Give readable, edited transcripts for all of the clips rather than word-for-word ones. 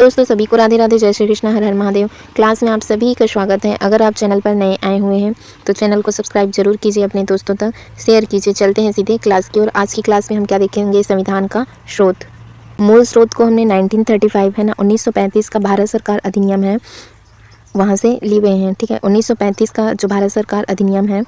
दोस्तों, सभी को राधे राधे, जय श्री कृष्ण, हर हर महादेव। क्लास में आप सभी का स्वागत है। अगर आप चैनल पर नए आए हुए हैं तो चैनल को सब्सक्राइब जरूर कीजिए, अपने दोस्तों तक शेयर कीजिए। चलते हैं सीधे क्लास की ओर। आज की क्लास में हम क्या देखेंगे? संविधान का स्रोत। मूल स्रोत को हमने 1935 है ना, 1935 का भारत सरकार अधिनियम है, वहाँ से लिए हुए हैं। ठीक है, 1935 का जो भारत सरकार अधिनियम है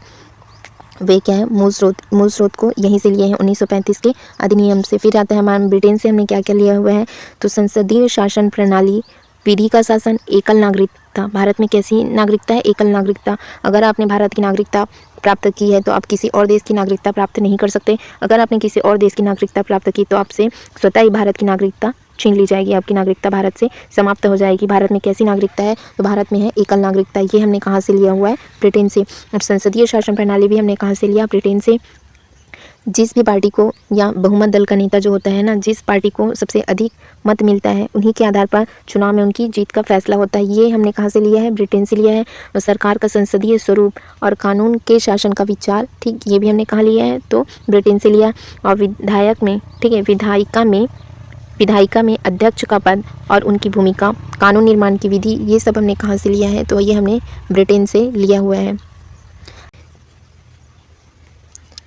वे क्या है? मूल स्रोत को यहीं से लिए हैं, 1935 के अधिनियम से। फिर आता है हमारा ब्रिटेन से हमने क्या क्या लिया हुआ है? तो संसदीय शासन प्रणाली, विधि का शासन, एकल नागरिकता। भारत में कैसी नागरिकता है? एकल नागरिकता। अगर आपने भारत की नागरिकता प्राप्त की है तो आप किसी और देश की नागरिकता प्राप्त नहीं कर सकते। अगर आपने किसी और देश की नागरिकता प्राप्त की तो आपसे स्वतः ही भारत की नागरिकता छीन ली जाएगी, आपकी नागरिकता भारत से समाप्त हो जाएगी। भारत में कैसी नागरिकता है? तो भारत में है एकल नागरिकता। ये हमने कहाँ से लिया हुआ है? ब्रिटेन से। और संसदीय शासन प्रणाली भी हमने कहाँ से लिया? ब्रिटेन से। जिस भी पार्टी को या बहुमत दल का नेता जो होता है ना, जिस पार्टी को सबसे अधिक मत मिलता है उन्हीं के आधार पर चुनाव में उनकी जीत का फैसला होता है। ये हमने कहाँ से लिया है? ब्रिटेन से लिया है। और सरकार का संसदीय स्वरूप और कानून के शासन का विचार, ठीक, ये भी हमने कहाँ लिया है? तो ब्रिटेन से लिया। और विधायक में, ठीक है, विधायिका में अध्यक्ष का पद और उनकी भूमिका, कानून निर्माण की विधि, ये सब हमने कहाँ से लिया है? तो ये हमने ब्रिटेन से लिया हुआ है।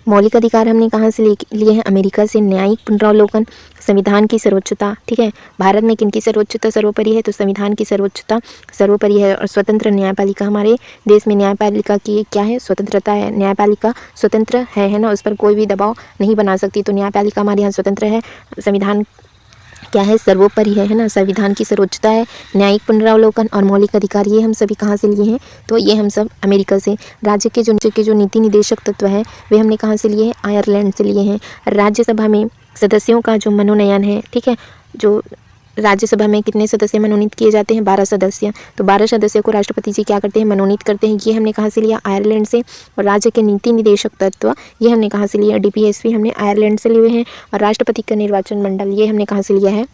मौलिक अधिकार हमने कहाँ से लिए हैं? अमेरिका से। न्यायिक पुनरावलोकन, संविधान की सर्वोच्चता। ठीक है, भारत में किनकी सर्वोच्चता सर्वोपरि है? तो संविधान की सर्वोच्चता सर्वोपरि है। और स्वतंत्र न्यायपालिका, हमारे देश में न्यायपालिका की क्या है? स्वतंत्रता है। न्यायपालिका स्वतंत्र है ना, उस पर कोई भी दबाव नहीं बना सकती। तो न्यायपालिका हमारे यहाँ स्वतंत्र है। संविधान क्या है? सर्वोपरि है ना, संविधान की सर्वोच्चता है। न्यायिक पुनरावलोकन और मौलिक अधिकार, ये हम सभी कहाँ से लिए हैं? तो ये हम सब अमेरिका से। राज्य के जो नीति निदेशक तत्व है वे हमने कहाँ से लिए हैं? आयरलैंड से लिए हैं। राज्यसभा में सदस्यों का जो मनोनयन है, ठीक है, जो राज्यसभा में कितने सदस्य मनोनीत किए जाते हैं? 12 सदस्य। तो 12 सदस्यों को राष्ट्रपति जी क्या करते हैं? मनोनीत करते हैं। ये हमने कहाँ से लिया? आयरलैंड से। और राज्य के नीति निदेशक तत्व, ये हमने कहाँ से लिया? DPSP हमने आयरलैंड से लिए हैं। और राष्ट्रपति का निर्वाचन मंडल, ये हमने कहाँ से लिया है?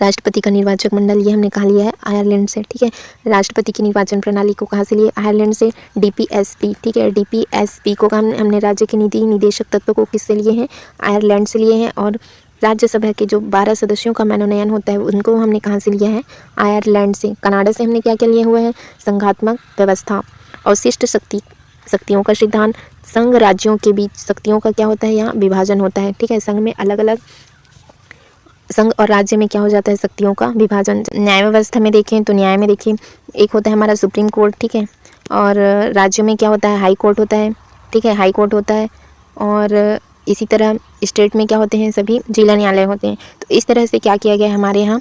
राष्ट्रपति का निर्वाचक मंडल, ये हमने कहाँ लिया है? आयरलैंड से। ठीक है, राष्ट्रपति की निर्वाचन प्रणाली को कहाँ से लिए? आयरलैंड से। DPSP, ठीक है, DPSP को हमने राज्य के नीति निदेशक तत्व को किससे लिए हैं? आयरलैंड से लिए हैं। और राज्यसभा के जो 12 सदस्यों का मनोनयन होता है उनको हमने कहाँ से लिया है? आयरलैंड से। कनाडा से हमने क्या क्या लिया हुआ है? संघात्मक व्यवस्था, अवशिष्ट शक्तियों का सिद्धांत, संघ राज्यों के बीच शक्तियों का क्या होता है? यहाँ विभाजन होता है। ठीक है, संघ में अलग अलग, संघ और राज्य में क्या हो जाता है? शक्तियों का विभाजन। न्याय व्यवस्था में देखें तो न्याय में देखिए, एक होता है हमारा सुप्रीम कोर्ट, ठीक है, और राज्यों में क्या होता है? हाई कोर्ट होता है। ठीक है, हाई कोर्ट होता है। और इसी तरह स्टेट में क्या होते हैं? सभी जिला न्यायालय होते हैं। तो इस तरह से क्या किया गया है? हमारे यहाँ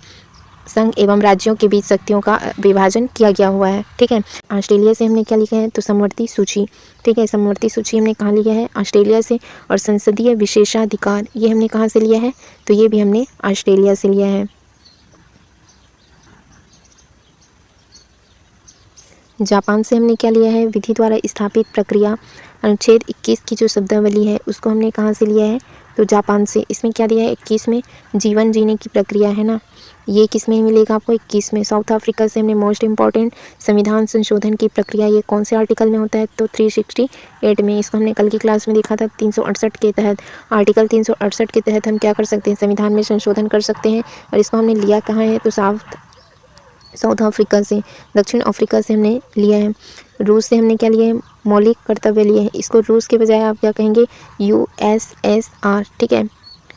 संघ एवं राज्यों के बीच शक्तियों का विभाजन किया गया हुआ है। ठीक है, ऑस्ट्रेलिया से हमने क्या लिखा है? तो समवर्ती सूची। ठीक है, समवर्ती सूची हमने कहाँ लिया है? ऑस्ट्रेलिया से। और संसदीय विशेषाधिकार, ये हमने कहाँ से लिया है? तो ये भी हमने ऑस्ट्रेलिया से लिया है। जापान से हमने क्या लिया है? विधि द्वारा स्थापित प्रक्रिया, अनुच्छेद 21 की जो शब्दावली है उसको हमने कहाँ से लिया है? तो जापान से। इसमें क्या दिया है? 21 में जीवन जीने की प्रक्रिया है ना, ये किस में मिलेगा आपको? 21 में। साउथ अफ्रीका से हमने मोस्ट इंपॉर्टेंट संविधान संशोधन की प्रक्रिया, ये कौन से आर्टिकल में होता है? तो 368 में। इसको हमने कल की क्लास में देखा था। 368 के तहत, आर्टिकल 368 के तहत हम क्या कर सकते हैं? संविधान में संशोधन कर सकते हैं। और इसको हमने लिया कहाँ है? तो साउथ अफ्रीका से। दक्षिण अफ्रीका से हमने लिया है। रूस से हमने क्या लिया है? मौलिक कर्तव्य लिए हैं। इसको रूस के बजाय आप क्या कहेंगे? USSR। ठीक है,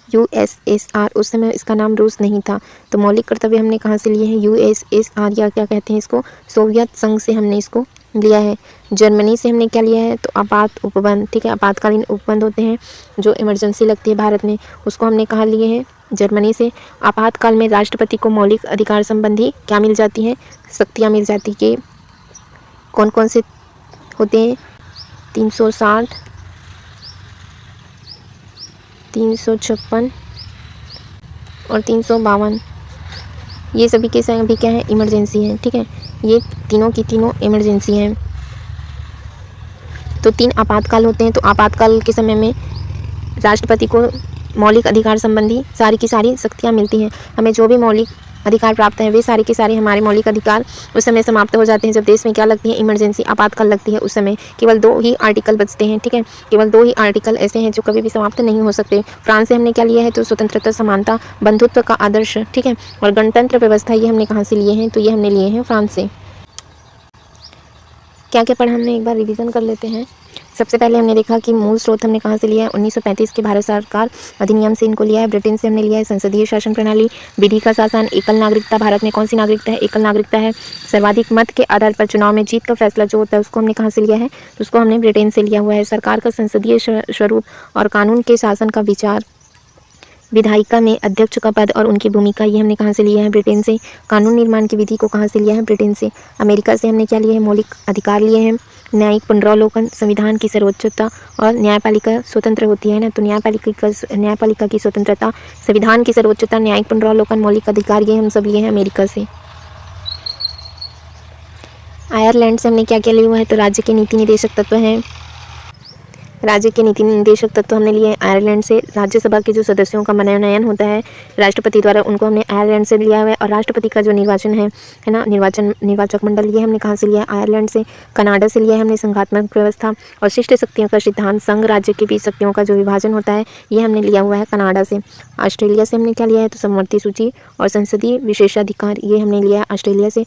USSR, उस समय इसका नाम रूस नहीं था। तो मौलिक कर्तव्य हमने कहाँ से लिए हैं? USSR, या क्या कहते हैं इसको? सोवियत संघ से हमने इसको लिया है। जर्मनी से हमने क्या लिया है? तो आपात उपबंध। ठीक है, आपातकालीन उपबंध होते हैं जो इमरजेंसी लगती है भारत में, उसको हमने कहाँ लिए हैं? जर्मनी से। आपातकाल में राष्ट्रपति को मौलिक अधिकार संबंधी क्या मिल जाती हैं? शक्तियाँ मिल जाती है। कौन कौन से होते हैं? 360, 356 और 352, ये सभी के सभी क्या है? इमरजेंसी हैं। ठीक है, ये तीनों की तीनों इमरजेंसी हैं। तो 3 आपातकाल होते हैं। तो आपातकाल के समय में राष्ट्रपति को मौलिक अधिकार संबंधी सारी की सारी शक्तियाँ मिलती हैं। हमें जो भी मौलिक अधिकार प्राप्त हैं वे सारे के सारे हमारे मौलिक अधिकार उस समय समाप्त हो जाते हैं जब देश में क्या लगती है, इमरजेंसी, आपातकाल लगती है। उस समय केवल 2 ही आर्टिकल बचते हैं, ठीक है। केवल 2 ही आर्टिकल ऐसे हैं जो कभी भी समाप्त नहीं हो सकते। फ्रांस से हमने क्या लिया है, तो स्वतंत्रता, समानता, बंधुत्व का आदर्श, ठीक है, और गणतंत्र व्यवस्था, ये हमने कहाँ से लिए हैं, तो ये हमने लिए हैं फ्रांस से। क्या क्या पढ़ा हमने, एक बार रिवीजन कर लेते हैं। सबसे पहले हमने देखा कि मूल स्रोत हमने कहाँ से लिया है, 1935 के भारत सरकार अधिनियम से इनको लिया है। ब्रिटेन से हमने लिया है संसदीय शासन प्रणाली, विधि का शासन, एकल नागरिकता। भारत में कौन सी नागरिकता है, एकल नागरिकता है। सर्वाधिक मत के आधार पर चुनाव में जीत का फैसला जो होता है उसको हमने कहाँ से लिया है, तो उसको हमने ब्रिटेन से लिया हुआ है। सरकार का संसदीय स्वरूप और कानून के शासन का विचार, विधायिका में अध्यक्ष का पद और उनकी भूमिका, ये हमने कहाँ से लिया है, ब्रिटेन से। कानून निर्माण की विधि को कहाँ से लिया है, ब्रिटेन से। अमेरिका से हमने क्या लिया है, मौलिक अधिकार लिए हैं। न्यायिक पुनरावलोकन, संविधान की सर्वोच्चता और न्यायपालिका स्वतंत्र होती है ना, तो न्यायपालिका की स्वतंत्रता, संविधान की सर्वोच्चता, न्यायिक पुनरावलोकन, मौलिक अधिकार, ये हम सब लिए हैं अमेरिका से। आयरलैंड से हमने क्या क्या लिया हुआ है, तो राज्य के नीति निदेशक तत्व हैं। राज्य के नीति निदेशक तत्व हमने लिए आयरलैंड से। राज्यसभा के जो सदस्यों का मनोनयन होता है राष्ट्रपति द्वारा, उनको हमने आयरलैंड से लिया हुआ है। और राष्ट्रपति का जो निर्वाचन है ना, निर्वाचक मंडल, ये हमने कहाँ से लिया, आयरलैंड से। कनाडा से लिया है हमने संघात्मक व्यवस्था और शिष्ट शक्तियों का सिद्धांत, संघ राज्य के बीच शक्तियों का जो विभाजन होता है, ये हमने लिया हुआ है कनाडा से। ऑस्ट्रेलिया से हमने क्या लिया है, तो समवर्ती सूची और संसदीय विशेषाधिकार, ये हमने लिया है ऑस्ट्रेलिया से।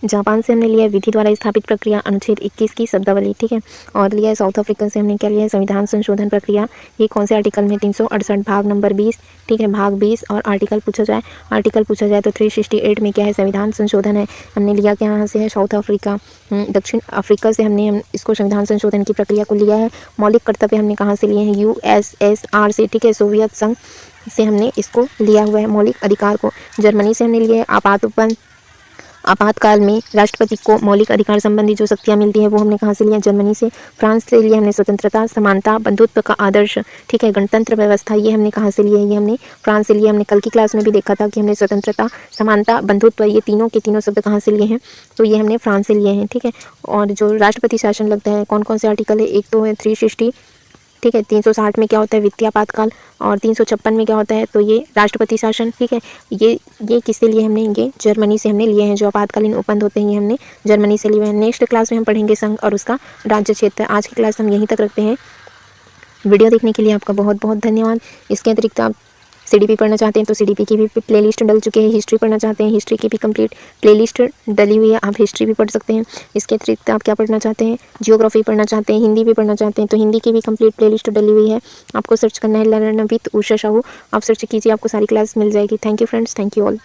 जापान से हमने लिया है विधि द्वारा स्थापित प्रक्रिया, अनुच्छेद 21 की शब्दावली, ठीक है। और लिया है साउथ अफ्रीका से हमने क्या लिया है, संविधान संशोधन प्रक्रिया, ये कौन से आर्टिकल में, 368 भाग नंबर 20, ठीक है, भाग 20। और आर्टिकल पूछा जाए तो 368 में क्या है, संविधान संशोधन है। हमने लिया क्या, यहाँ से है, साउथ अफ्रीका। दक्षिण अफ्रीका से हम इसको संविधान संशोधन की प्रक्रिया को लिया है। मौलिक कर्तव्य हमने कहाँ से लिए हैं, USSR से, ठीक है, सोवियत संघ से हमने इसको लिया हुआ है मौलिक अधिकार को। जर्मनी से हमने लिया है आपातकाल में राष्ट्रपति को मौलिक अधिकार संबंधी जो शक्तियाँ मिलती है वो हमने कहाँ से लिया, जर्मनी से। फ्रांस से लिए हमने स्वतंत्रता, समानता, बंधुत्व का आदर्श, ठीक है, गणतंत्र व्यवस्था, ये हमने कहाँ से लिए, ये हमने फ्रांस से लिए। हमने कल की क्लास में भी देखा था कि हमने स्वतंत्रता, समानता, बंधुत्व, ये तीनों के तीनों शब्द कहाँ से लिए हैं, तो ये हमने फ्रांस से लिए हैं, ठीक है। और जो राष्ट्रपति शासन लगता है, कौन कौन से आर्टिकल है, एक तो है 360, ठीक है, 360 में क्या होता है, वित्तीय आपातकाल, और 356 में क्या होता है, तो ये राष्ट्रपति शासन, ठीक है। ये किससे लिए हमने, ये जर्मनी से हमने लिए हैं। जो आपातकालीन उपबंध होते हैं ये हमने जर्मनी से लिए हैं। नेक्स्ट क्लास में हम पढ़ेंगे संघ और उसका राज्य क्षेत्र। आज की क्लास हम यहीं तक रखते हैं। वीडियो देखने के लिए आपका बहुत बहुत धन्यवाद। इसके अतिरिक्त आप CDP पढ़ना चाहते हैं तो CDP की भी प्लेलिस्ट डल चुके हैं। हिस्ट्री पढ़ना चाहते हैं, हिस्ट्री की भी कंप्लीट प्लेलिस्ट डली हुई है, आप हिस्ट्री भी पढ़ सकते हैं। इसके अतिरिक्त आप क्या पढ़ना चाहते हैं, जियोग्राफी पढ़ना चाहते हैं, हिंदी भी पढ़ना चाहते हैं तो हिंदी की भी कंप्लीट प्लेलिस्ट डली हुई है। आपको सर्च करना है लर्न विद उषा साहू, आप सर्च कीजिए, आपको सारी क्लास मिल जाएगी। Thank you friends, thank you all.